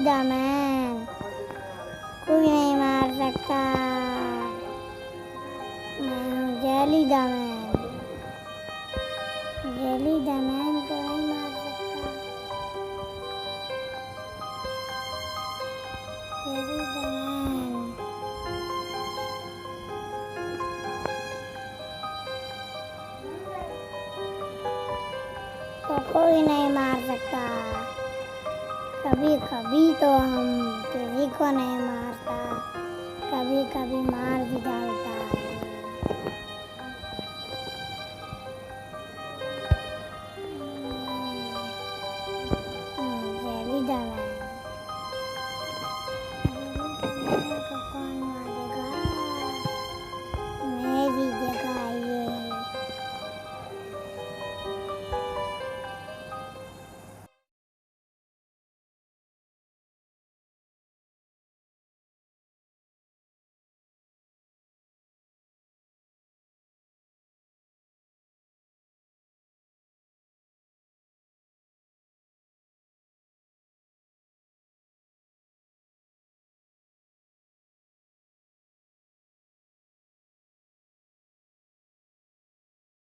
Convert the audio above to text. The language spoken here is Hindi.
द मैन, कोई नहीं मार सकता। मैं हूँ jelly the man, jelly the man को नहीं मार सकता। जेली द मैन, तो कोई नहीं मार सकता। कभी कभी तो हम किसी को नहीं मारता, कभी कभी मार भी डालता।